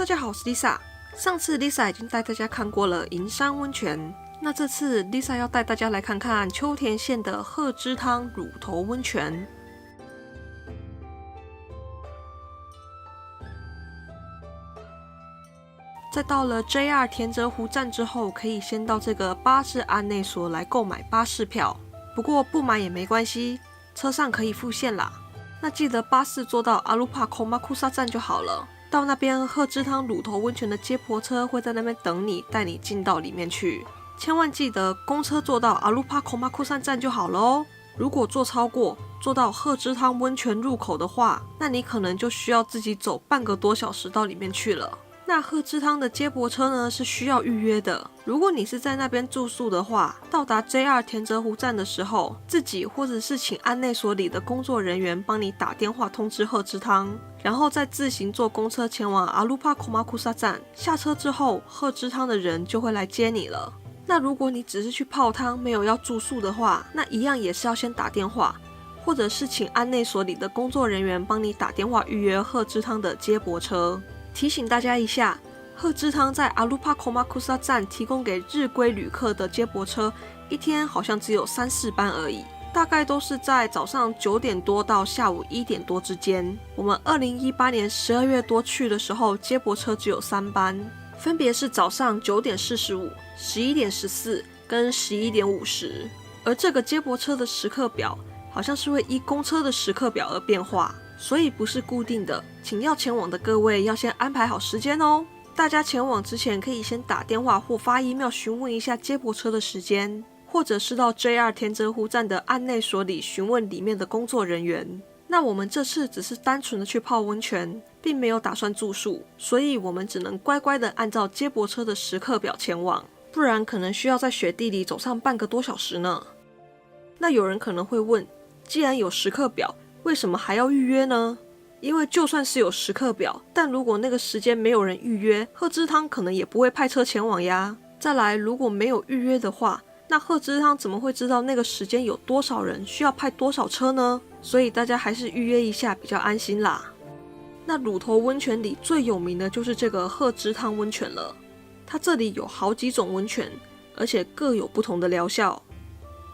大家好，我是 Lisa。上次 Lisa 已经带大家看过了银山温泉，那这次 Lisa 要带大家来看看秋田县的鹤之汤乳头温泉。在到了 JR 田泽湖站之后，可以先到这个巴士案内所来购买巴士票。不过不买也没关系，车上可以付现啦。那记得巴士坐到阿鲁帕孔马库萨站就好了。到那边鹤之汤乳头温泉的接驳车会在那边等你，带你进到里面去。千万记得公车坐到阿鲁帕孔马库萨站就好了哦。如果坐超过，坐到鹤之汤温泉入口的话，那你可能就需要自己走半个多小时到里面去了。那鹤之汤的接驳车呢是需要预约的。如果你是在那边住宿的话，到达 JR 田泽湖站的时候，自己或者是请案内所里的工作人员帮你打电话通知鹤之汤，然后再自行坐公车前往阿鲁帕孔马库萨站。下车之后，鹤之汤的人就会来接你了。那如果你只是去泡汤，没有要住宿的话，那一样也是要先打电话，或者是请案内所里的工作人员帮你打电话预约鹤之汤的接驳车。提醒大家一下，鹤之汤在阿鲁帕孔马库萨站提供给日归旅客的接驳车，一天好像只有3-4班而已，大概都是在早上9点多到下午1点多之间。我们2018年12月多去的时候，接驳车只有3班，分别是早上9点45、11点14跟11点50。而这个接驳车的时刻表好像是会依公车的时刻表而变化，所以不是固定的，请要前往的各位要先安排好时间哦。大家前往之前可以先打电话或发 email 询问一下接驳车的时间，或者是到 JR 田泽湖站的案内所里询问里面的工作人员。那我们这次只是单纯的去泡温泉，并没有打算住宿，所以我们只能乖乖的按照接驳车的时刻表前往，不然可能需要在雪地里走上半个多小时呢。那有人可能会问，既然有时刻表，为什么还要预约呢？因为就算是有时刻表，但如果那个时间没有人预约，鹤之汤可能也不会派车前往呀。再来，如果没有预约的话，那鹤之汤怎么会知道那个时间有多少人，需要派多少车呢？所以大家还是预约一下比较安心啦。那乳头温泉里最有名的就是这个鹤之汤温泉了，它这里有好几种温泉，而且各有不同的疗效。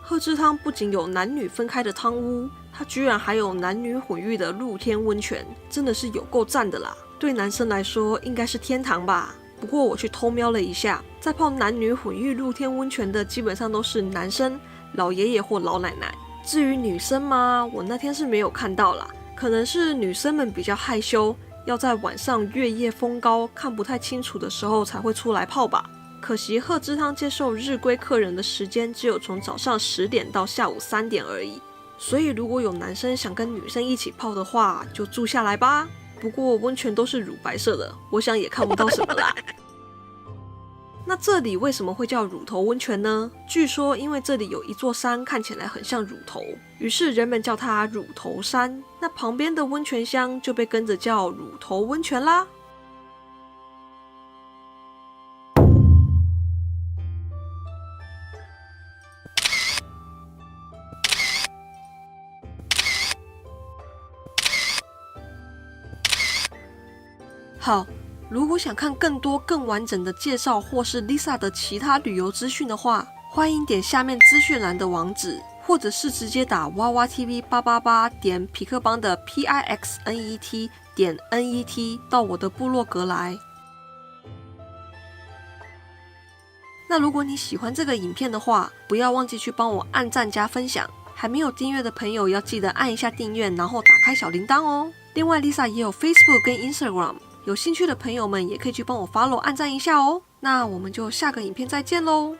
鹤之汤不仅有男女分开的汤屋，它居然还有男女混浴的露天温泉，真的是有够赞的啦。对男生来说应该是天堂吧。不过我去偷瞄了一下，在泡男女混浴露天温泉的基本上都是男生、老爷爷或老奶奶。至于女生吗，我那天是没有看到啦，可能是女生们比较害羞，要在晚上月夜风高看不太清楚的时候才会出来泡吧。可惜鹤之汤接受日归客人的时间只有从早上10点到下午3点而已，所以如果有男生想跟女生一起泡的话，就住下来吧。不过温泉都是乳白色的，我想也看不到什么啦。那这里为什么会叫乳头温泉呢？据说因为这里有一座山看起来很像乳头，于是人们叫它乳头山，那旁边的温泉乡就被跟着叫乳头温泉啦。好，如果想看更多更完整的介绍或是 Lisa 的其他旅游资讯的话，欢迎点下面资讯栏的网址，或者是直接打哇哇 TV888点匹克邦的 PIXNET 点 NET 到我的部落格来。那如果你喜欢这个影片的话，不要忘记去帮我按赞加分享，还没有订阅的朋友要记得按一下订阅，然后打开小铃铛哦。另外 Lisa 也有 Facebook 跟 Instagram，有兴趣的朋友们也可以去帮我 follow 按赞一下哦。那我们就下个影片再见喽。